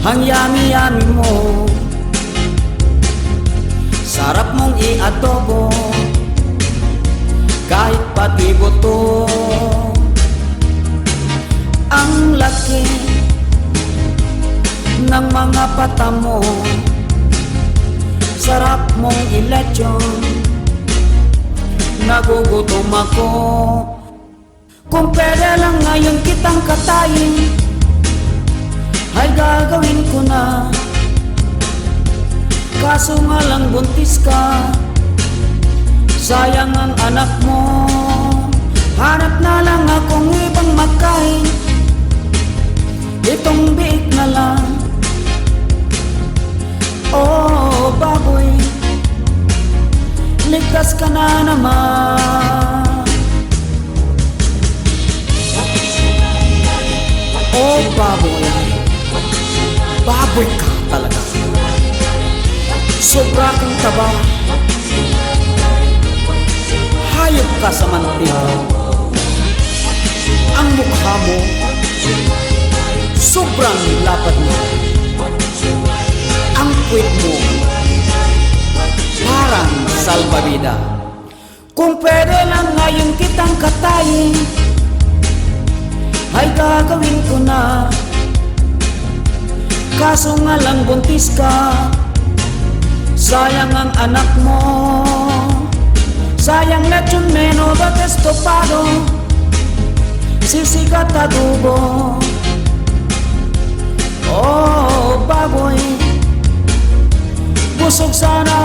ang yami-yami mo. Sarap mong i-adobo, kahit pati buto. Ang laki ng mga pata mo, sarap mong ilechon, nagugutom ako. Kung pwede lang ngayon kitang katayin, ay gagawin ko na. Kaso nga lang buntis ka, sayang ang anak mo. Hanap na lang akong ibang makain, itong biik na lang. Oh baboy, ligtas ka na naman. Oh baboy, baboy ka talaga. Sobra kang taba, hayop ka sa mantika. Ang mukha mo, sobrang lapad mo. Ang puwit mo, parang salbabida. Kung pwede lang ngayon kitang katayin, ay gagawin ko na. Kaso nga lang buntis ka, sayang ang anak mo. Sayang lechon meno at estopado, sisikat adobo. Oh baboy, busog sana